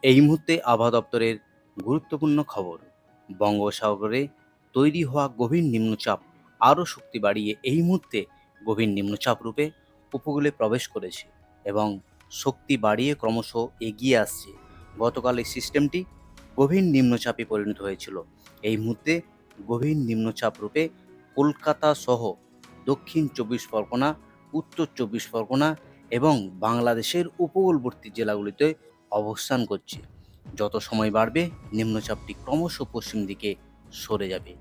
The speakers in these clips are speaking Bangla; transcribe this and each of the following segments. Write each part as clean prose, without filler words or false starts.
এই মুহূর্তে আবহাওয়া দপ্তরের গুরুত্বপূর্ণ খবর। বঙ্গোপসাগরে তৈরি হওয়া গভীর নিম্নচাপ আরও শক্তি বাড়িয়ে এই মুহূর্তে গভীর নিম্নচাপ রূপে উপকূলে প্রবেশ করেছে এবং শক্তি বাড়িয়ে ক্রমশ এগিয়ে আসছে। গতকাল এই সিস্টেমটি গভীর নিম্নচাপে পরিণত হয়েছিল। এই মুহূর্তে গভীর নিম্নচাপ রূপে কলকাতা সহ দক্ষিণ চব্বিশ পরগনা, উত্তর চব্বিশ পরগনা এবং বাংলাদেশের উপকূলবর্তী জেলাগুলিতে অবস্থান করছে। যত সময় বাড়বে নিম্নচাপটি ক্রমশ পশ্চিম দিকে সরে যাবে।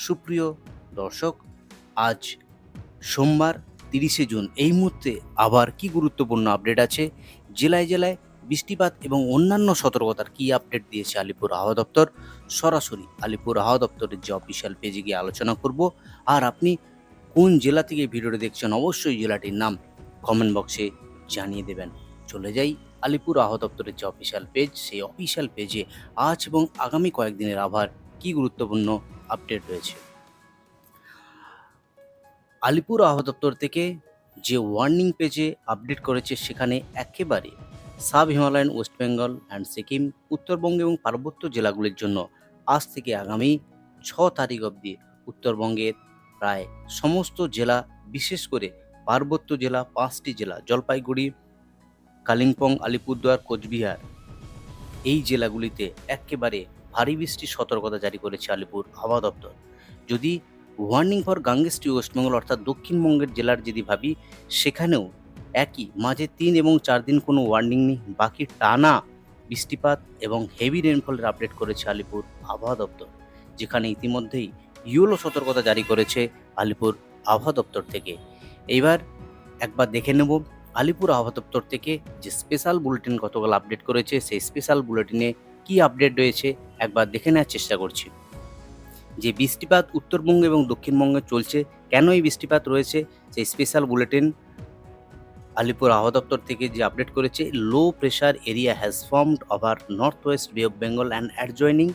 সুপ্রিয় দর্শক, আজ সোমবার 30শে জুন এই মুহূর্তে আবার কি গুরুত্বপূর্ণ আপডেট আছে, জেলায় জেলায় বৃষ্টিপাত এবং অন্যান্য সতর্কতার কি আপডেট দিয়েছে আলিপুর আবহাওয়া দপ্তর, সরাসরি আলিপুর আবহাওয়া দপ্তরের যে অফিসিয়াল পেজে গিয়ে আলোচনা করব। আর আপনি কোন জেলা থেকে ভিডিওটি দেখছেন অবশ্যই জেলাটির নাম কমেন্ট বক্সে জানিয়ে দেবেন। চলে যাই আলিপুর আবহাওয়া দপ্তরের যে অফিসিয়াল পেজ, সেই অফিসিয়াল পেজে আজ এবং আগামী কয়েকদিনের আবহাওয়ার কি গুরুত্বপূর্ণ আপডেট রয়েছে। আলিপুর আবহাওয়া দপ্তর থেকে যে ওয়ার্নিং পেজে আপডেট করেছে সেখানে একেবারে sub Himalayan, West Bengal and Sikkim, Uttarbanga এবং পার্বত্য জেলাগুলির জন্য আজ থেকে আগামী 6 তারিখ অবধি উত্তরবঙ্গের প্রায় সমস্ত জেলা, বিশেষ করে পার্বত্য জেলা 5টি জেলা জলপাইগুড়ি, কালিম্পং, আলিপুরদুয়ার, কোচবিহার, এই জেলাগুলিতে একেবারে ভারী বৃষ্টির সতর্কতা জারি করেছে আলিপুর আবহাওয়া দপ্তর। যদি warning for Ganges to West Bengal অর্থাৎ দক্ষিণবঙ্গের জেলার যদি ভাবি, সেখানেও একই, মাঝে 3 এবং 4 দিন কোনো ওয়ার্নিং নেই, বাকি টানা বৃষ্টিপাত এবং হেভি রেনফলের আপডেট করেছে আলিপুর আবহাওয়া দপ্তর, যেখানে ইতিমধ্যেই ইয়েলো সতর্কতা জারি করেছে আলিপুর আবহাওয়া দপ্তর থেকে। এইবার একবার দেখে নেব আলিপুর আবহাওয়া দপ্তর থেকে যে স্পেশাল বুলেটিন গতকাল আপডেট করেছে, সেই স্পেশাল বুলেটিনে কি আপডেট রয়েছে একবার দেখে নেওয়ার চেষ্টা করছি। যে বৃষ্টিপাত উত্তরবঙ্গ এবং দক্ষিণবঙ্গে চলছে, কেন এই বৃষ্টিপাত রয়েছে, সেই স্পেশাল বুলেটিন আলিপুর আবহাওয়া দপ্তর থেকে যে আপডেট করেছে। Low pressure area has formed over north west Bay of Bengal and adjoining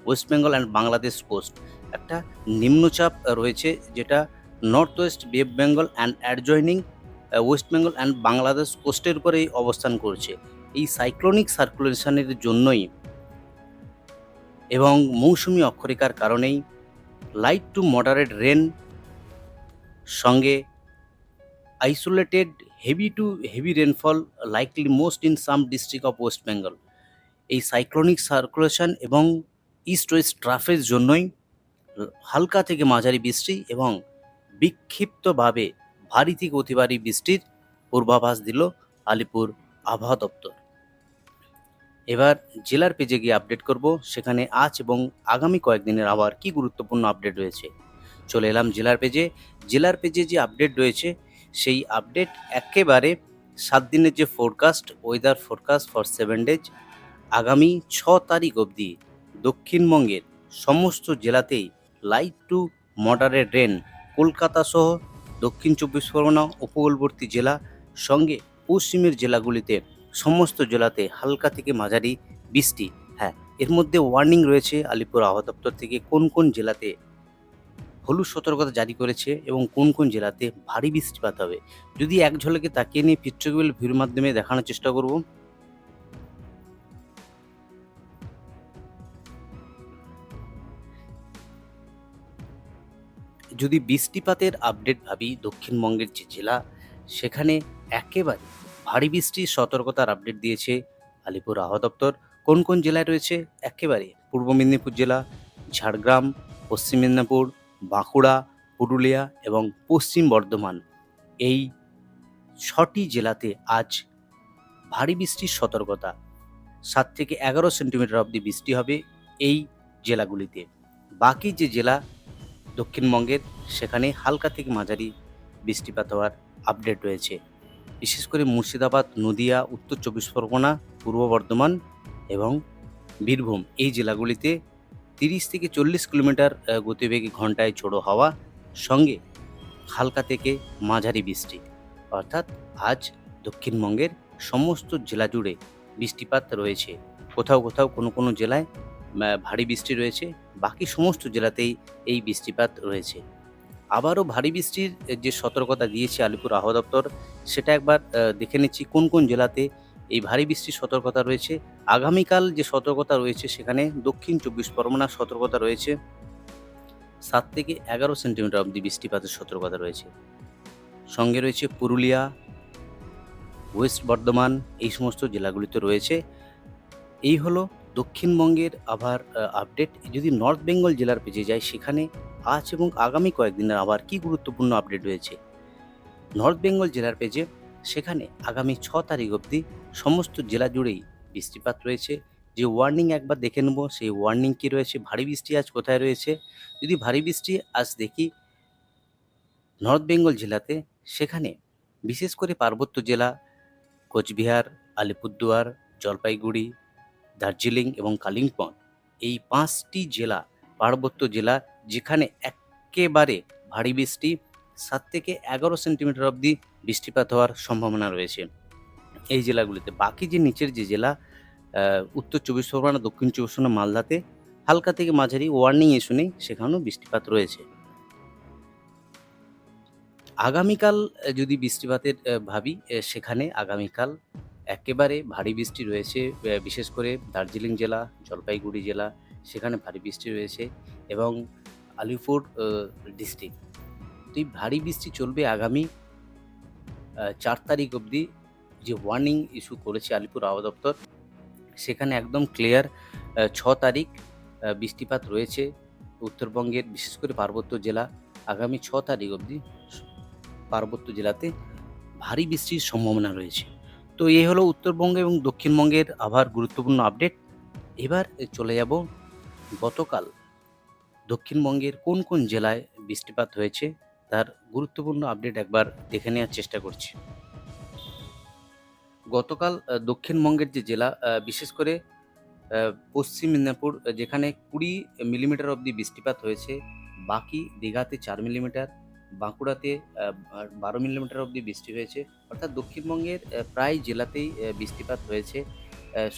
West Bengal and Bangladesh coast. একটা নিম্নচাপ রয়েছে যেটা north west Bay of Bengal and adjoining West Bengal and Bangladesh কোস্টের উপরেই অবস্থান করছে। এই সাইক্লোনিক সার্কুলেশনের জন্যই এবং মৌসুমি অক্ষরেখার কারণেই লাইট টু মডারেট রেন সঙ্গে isolated heavy two heavy rainfall likely most in some district of West Bengal. এই সাইক্লোনিক সার্কুলেশন এবং ইস্ট ওয়েস্ট ট্রাফের জন্যই হালকা থেকে মাঝারি বৃষ্টি এবং বিক্ষিপ্তভাবে ভারী থেকে অতি ভারী বৃষ্টির পূর্বাভাস দিল আলিপুর আবহাওয়া দপ্তর। এবার জেলার পেজে গিয়ে আপডেট করব, সেখানে আজ এবং আগামী কয়েকদিনের আবার কি গুরুত্বপূর্ণ আপডেট রয়েছে। চলে এলাম জেলার পেজে। জেলার পেজে যে আপডেট রয়েছে সেই আপডেট একেবারে 7 দিনের যে forecast, weather forecast for 7 days, আগামী 6 তারিখ অবধি দক্ষিণবঙ্গের সমস্ত জেলাতেই light to moderate rain, Kolkata সহ দক্ষিণ 24 পরগনা, উপকূলবর্তী জেলা সঙ্গে পশ্চিমের জেলাগুলিতে সমস্ত জেলাতে হালকা থেকে মাঝারি বৃষ্টি। হ্যাঁ, এর মধ্যে ওয়ার্নিং রয়েছে আলিপুর আবহাওয়া দপ্তর থেকে কোন কোন জেলাতে হলুদ সতর্কতা জারি করেছে এবং কোন কোন জেলাতে ভারী বৃষ্টিপাত হবে। যদি এক ঝলকে তাকিয়ে নিয়ে পিকচারগুলো ভিডিওর মাধ্যমে দেখানোর চেষ্টা করব। যদি বৃষ্টিপাতের আপডেট ভাবি, দক্ষিণবঙ্গের যে জেলা সেখানে একেবারে ভারী বৃষ্টির সতর্কতার আপডেট দিয়েছে আলিপুর আবহাওয়া দপ্তর। কোন কোন জেলায় রয়েছে, একেবারে পূর্ব মেদিনীপুর জেলা, ঝাড়গ্রাম, পশ্চিম মেদিনীপুর, বাঁকুড়া, পুরুলিয়া এবং পশ্চিম বর্ধমান, এই 6টি জেলাতে আজ ভারী বৃষ্টির সতর্কতা। 7 থেকে 11 সেন্টিমিটার অবধি বৃষ্টি হবে এই জেলাগুলিতে। বাকি যে জেলা দক্ষিণবঙ্গের সেখানে হালকা থেকে মাঝারি বৃষ্টিপাত হওয়ার আপডেট রয়েছে। বিশেষ করে মুর্শিদাবাদ, নদিয়া, উত্তর 24 পরগনা, পূর্ব বর্ধমান এবং বীরভূম, এই জেলাগুলিতে 30 থেকে 40 কিলোমিটার গতিবেগে ঘন্টায় ঝোড়ো হাওয়া সঙ্গে হালকা থেকে মাঝারি বৃষ্টি। অর্থাৎ আজ দক্ষিণবঙ্গের সমস্ত জেলা জুড়ে বৃষ্টিপাত রয়েছে। কোথাও কোথাও কোনো কোনো জেলায় ভারী বৃষ্টি রয়েছে, বাকি সমস্ত জেলাতেই এই বৃষ্টিপাত রয়েছে। আবারও ভারী বৃষ্টির যে সতর্কতা দিয়েছে আলিপুর আবহাওয়া দপ্তর, সেটা একবার দেখে নিচ্ছি কোন কোন জেলাতে এই ভারী বৃষ্টির সতর্কতা রয়েছে। আগামীকাল যে সতর্কতা রয়েছে সেখানে দক্ষিণ ২৪ পরগনার সতর্কতা রয়েছে ৭ থেকে ১১ সেন্টিমিটার অবধি বৃষ্টিপাতের সতর্কতা রয়েছে। সঙ্গে রয়েছে পুরুলিয়া, ওয়েস্ট বর্ধমান এই সমস্ত জেলাগুলিতে রয়েছে। এই হলো দক্ষিণবঙ্গের আবহাওয়ার আপডেট। যদি নর্থ বেঙ্গল জেলার পেজে যাই সেখানে আজ এবং আগামী কয়েকদিনের আবহাওয়ার কী গুরুত্বপূর্ণ আপডেট রয়েছে। নর্থ বেঙ্গল জেলার পেজে সেখানে আগামী ৬ তারিখ অবধি সমস্ত জেলা জুড়েই বৃষ্টিপাত রয়েছে। যে ওয়ার্নিং একবার দেখে নেব, সেই ওয়ার্নিং কী রয়েছে, ভারী বৃষ্টি আজ কোথায় রয়েছে। যদি ভারী বৃষ্টি আজ দেখি নর্থ বেঙ্গল জেলাতে, সেখানে বিশেষ করে পার্বত্য জেলা কোচবিহার, আলিপুরদুয়ার, জলপাইগুড়ি, দার্জিলিং এবং কালিম্পং এই ৫টি জেলা পার্বত্য জেলা, যেখানে এক্কেবারে ভারী বৃষ্টি ৭ থেকে ১১ সেন্টিমিটার অবধি বৃষ্টিপাত হওয়ার সম্ভাবনা রয়েছে এই জেলাগুলিতে। বাকি যে নিচের যে জেলা উত্তর ২৪ পরগনা, দক্ষিণ ২৪ পরগনা, মালদাতে হালকা থেকে মাঝারি ওয়ার্নিং ইস্যু নেই, সেখানেও বৃষ্টিপাত রয়েছে। আগামীকাল যদি বৃষ্টিপাতের ভাবি, সেখানে আগামীকাল একেবারে ভারী বৃষ্টি রয়েছে। বিশেষ করে দার্জিলিং জেলা, জলপাইগুড়ি জেলা সেখানে ভারী বৃষ্টি রয়েছে এবং আলিপুর ডিস্ট্রিক্ট। তো এই ভারী বৃষ্টি চলবে আগামী ৪ তারিখ অবধি। যে ওয়ার্নিং ইস্যু করেছে আলিপুর আবহাওয়া দপ্তর, সেখানে একদম ক্লিয়ার ৬ তারিখ বৃষ্টিপাত রয়েছে উত্তরবঙ্গের বিশেষ করে পার্বত্য জেলা। আগামী ৬ তারিখ অবধি পার্বত্য জেলাতে ভারী বৃষ্টির সম্ভাবনা রয়েছে। তো এই হলো উত্তরবঙ্গ এবং দক্ষিণবঙ্গের আবহাওয়ার গুরুত্বপূর্ণ আপডেট। এবার চলে যাব গতকাল দক্ষিণবঙ্গের কোন কোন জেলায় বৃষ্টিপাত হয়েছে তার গুরুত্বপূর্ণ আপডেট একবার দেখে নেওয়ার চেষ্টা করছি। গতকাল দক্ষিণবঙ্গের যে জেলা, বিশেষ করে পশ্চিম মেদিনীপুর, যেখানে ২০ মিলিমিটার অবধি বৃষ্টিপাত হয়েছে। বাকি দীঘাতে ৪ মিলিমিটার, বাঁকুড়াতে ১২ মিলিমিটার অবধি বৃষ্টি হয়েছে। অর্থাৎ দক্ষিণবঙ্গের প্রায় জেলাতেই বৃষ্টিপাত হয়েছে।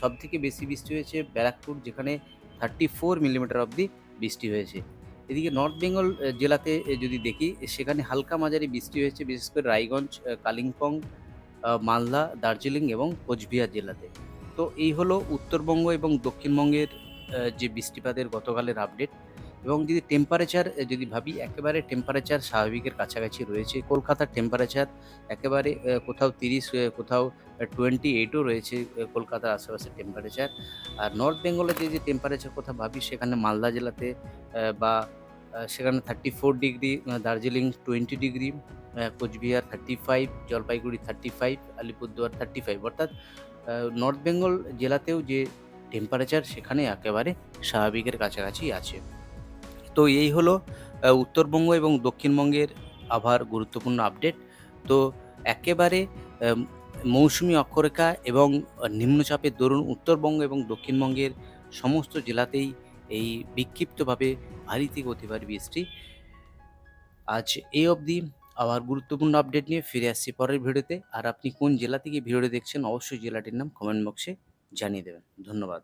সবথেকে বেশি বৃষ্টি হয়েছে ব্যারাকপুর, যেখানে ৩৪ মিলিমিটার অবধি বৃষ্টি হয়েছে। এদিকে নর্থ বেঙ্গল জেলাতে যদি দেখি, সেখানে হালকা মাঝারি বৃষ্টি হয়েছে বিশেষ করে রায়গঞ্জ, কালিম্পং, মালদা, দার্জিলিং এবং কোচবিহার জেলাতে। তো এই হলো উত্তরবঙ্গ এবং দক্ষিণবঙ্গের যে বৃষ্টিপাতের গতকালের আপডেট। এবং যদি টেম্পারেচার যদি ভাবি, একেবারে টেম্পারেচার স্বাভাবিকের কাছাকাছি রয়েছে। কলকাতার টেম্পারেচার একেবারে কোথাও ৩০, কোথাও 28ও রয়েছে কলকাতার আশেপাশের টেম্পারেচার। আর নর্থ বেঙ্গলের যে টেম্পারেচার কথা ভাবি, সেখানে মালদা জেলাতে বা সেখানে 34 ডিগ্রি, দার্জিলিং 20 ডিগ্রি, কোচবিহার 35, জলপাইগুড়ি 35, আলিপুরদুয়ার 35। অর্থাৎ নর্থ বেঙ্গল জেলাতেও যে টেম্পারেচার সেখানে একেবারে স্বাভাবিকের কাছাকাছি আছে। তো এই হলো উত্তরবঙ্গ এবং দক্ষিণবঙ্গের আবহাওয়ার গুরুত্বপূর্ণ আপডেট। তো একেবারে মৌসুমি অক্ষরেখা এবং নিম্নচাপের দরুন উত্তরবঙ্গ এবং দক্ষিণবঙ্গের সমস্ত জেলাতেই এই বিক্ষিপ্তভাবে ভারী থেকে অতি ভারী বৃষ্টি। আজ এই অবধি আবার গুরুত্বপূর্ণ আপডেট নিয়ে ফিরে আসছি পরের ভিডিওতে। আর আপনি কোন জেলা থেকে ভিডিওটি দেখছেন অবশ্যই জেলাটির নাম কমেন্ট বক্সে জানিয়ে দেবেন। ধন্যবাদ।